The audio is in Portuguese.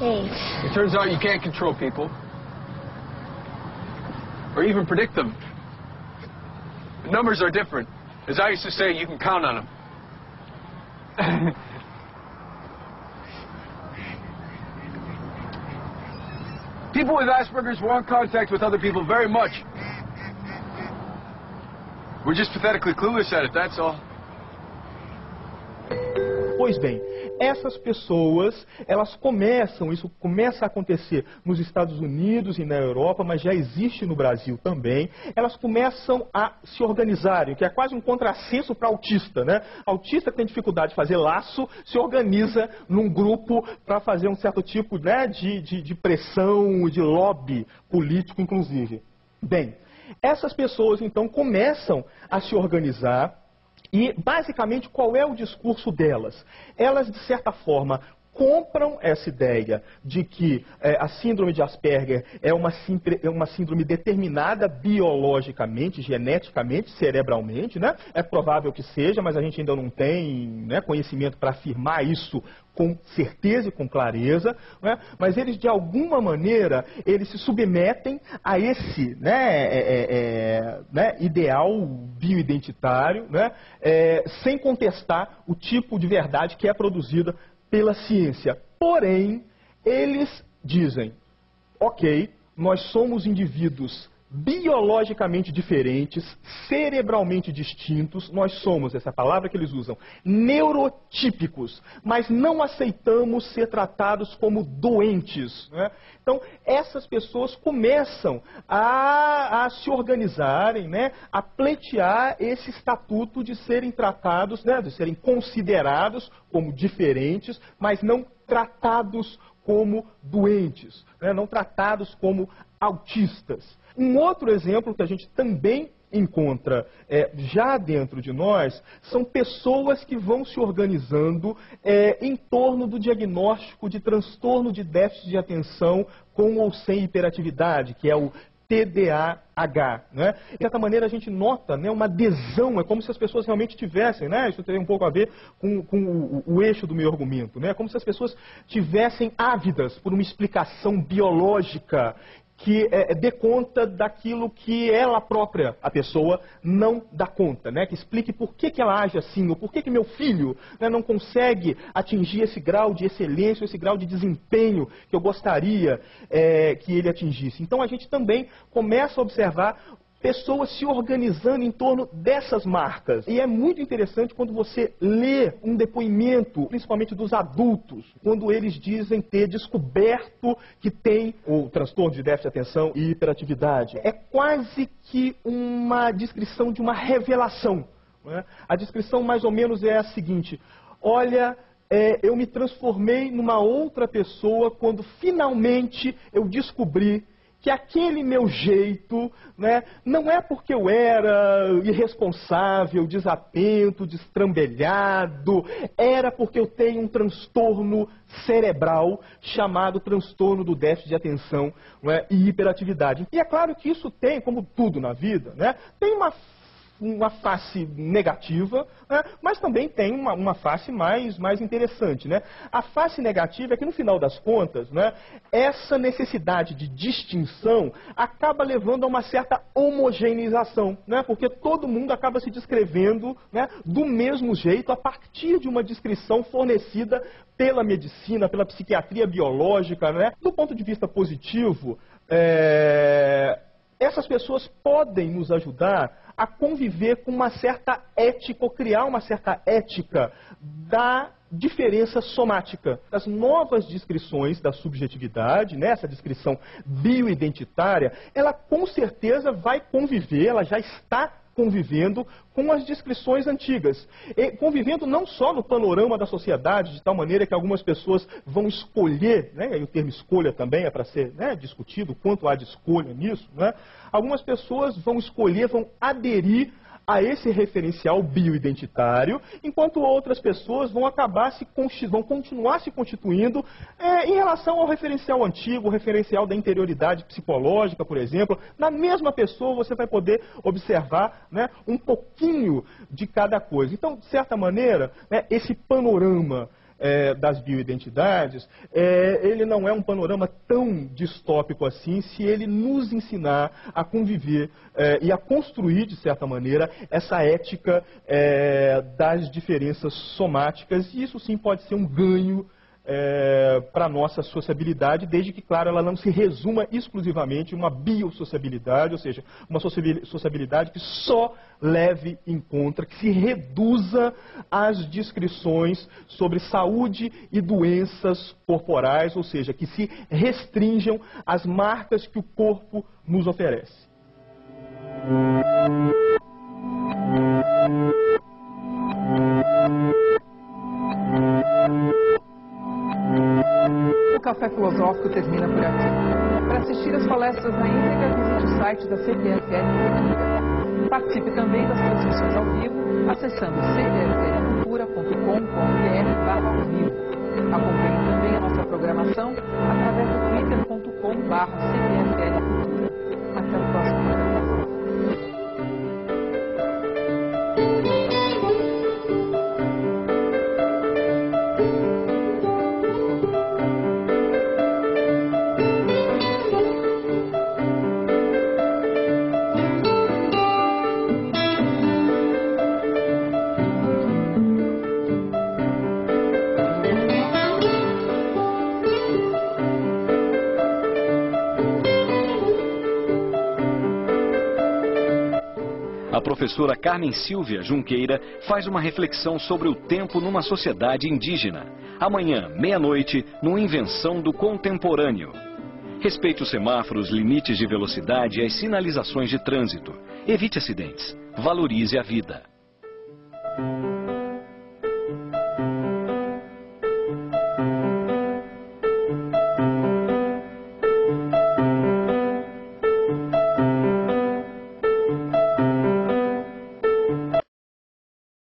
Thanks. It turns out you can't control people. Or even predict them. The numbers are different. As I used to say, you can count on them. People with Asperger's want contact with other people very much. We're just pathetically clueless at it, that's all. Pois bem, essas pessoas, isso começa a acontecer nos Estados Unidos e na Europa, mas já existe no Brasil também. Elas começam a se organizarem, que é quase um contrassenso para autista, né? Autista que tem dificuldade de fazer laço, se organiza num grupo para fazer um certo tipo, né, de pressão, de lobby político, inclusive. Bem, essas pessoas então começam a se organizar. E, basicamente, qual é o discurso delas? Elas, de certa forma, compram essa ideia de que a síndrome de Asperger é uma síndrome determinada biologicamente, geneticamente, cerebralmente, né? É provável que seja, mas a gente ainda não tem, né, conhecimento para afirmar isso com certeza e com clareza, né? Mas eles, de alguma maneira, eles se submetem a esse, ideal bioidentitário, né? Sem contestar o tipo de verdade que é produzida pela ciência. Porém, eles dizem, ok, nós somos indivíduos biologicamente diferentes, cerebralmente distintos, nós somos, essa palavra que eles usam, neurotípicos, mas não aceitamos ser tratados como doentes, né? Então, essas pessoas começam a se organizarem, né, a pleitear esse estatuto de serem tratados, né, de serem considerados como diferentes, mas não tratados como doentes, né, não tratados como autistas. Um outro exemplo que a gente também encontra já dentro de nós são pessoas que vão se organizando em torno do diagnóstico de transtorno de déficit de atenção com ou sem hiperatividade, que é o TDAH, né? De certa maneira a gente nota, né, uma adesão, é como se as pessoas realmente tivessem, né? Isso tem um pouco a ver com o eixo do meu argumento, né? Como se as pessoas tivessem ávidas por uma explicação biológica que dê conta daquilo que ela própria, a pessoa, não dá conta, né? Que explique por que ela age assim, ou por que meu filho, né, não consegue atingir esse grau de excelência, esse grau de desempenho que eu gostaria que ele atingisse. Então a gente também começa a observar pessoas se organizando em torno dessas marcas. E é muito interessante quando você lê um depoimento, principalmente dos adultos, quando eles dizem ter descoberto que tem o transtorno de déficit de atenção e hiperatividade. É quase que uma descrição de uma revelação, né? A descrição mais ou menos é a seguinte: olha, eu me transformei numa outra pessoa quando finalmente eu descobri que aquele meu jeito, né, não é porque eu era irresponsável, desatento, destrambelhado, era porque eu tenho um transtorno cerebral chamado transtorno do déficit de atenção, né, e hiperatividade. E é claro que isso tem, como tudo na vida, né, tem uma face negativa, né, mas também tem uma face mais interessante, né? A face negativa é que, no final das contas, né, essa necessidade de distinção acaba levando a uma certa homogeneização, né? Porque todo mundo acaba se descrevendo, né, do mesmo jeito a partir de uma descrição fornecida pela medicina, pela psiquiatria biológica, né? Do ponto de vista positivo, essas pessoas podem nos ajudar a conviver com uma certa ética, ou criar uma certa ética da diferença somática. As novas descrições da subjetividade, né, essa descrição bioidentitária, ela com certeza vai conviver, ela já está convivendo com as descrições antigas. E convivendo não só no panorama da sociedade, de tal maneira que algumas pessoas vão escolher, né, e o termo escolha também é para ser, né, discutido, quanto há de escolha nisso, né? Algumas pessoas vão escolher, vão aderir a esse referencial bioidentitário, enquanto outras pessoas vão vão continuar se constituindo em relação ao referencial antigo, o referencial da interioridade psicológica, por exemplo. Na mesma pessoa você vai poder observar, né, um pouquinho de cada coisa. Então, de certa maneira, né, esse panorama das bioidentidades, ele não é um panorama tão distópico assim se ele nos ensinar a conviver e a construir, de certa maneira, essa ética das diferenças somáticas, e isso sim pode ser um ganho para a nossa sociabilidade, desde que, claro, ela não se resuma exclusivamente a uma biosociabilidade, ou seja, uma sociabilidade que só leve em conta, que se reduza às descrições sobre saúde e doenças corporais, ou seja, que se restringam às marcas que o corpo nos oferece. O Café Filosófico termina por aqui. Para assistir as palestras na íntegra, visite o site da CPFL. Participe também das transmissões ao vivo, acessando cpflcultura.com.br/ao-vivo. Acompanhe também a nossa programação através do twitter.com/cpflcultura. Até o próximo programa. A professora Carmen Silvia Junqueira faz uma reflexão sobre o tempo numa sociedade indígena. Amanhã, meia-noite, no Invenção do Contemporâneo. Respeite os semáforos, limites de velocidade e as sinalizações de trânsito. Evite acidentes. Valorize a vida.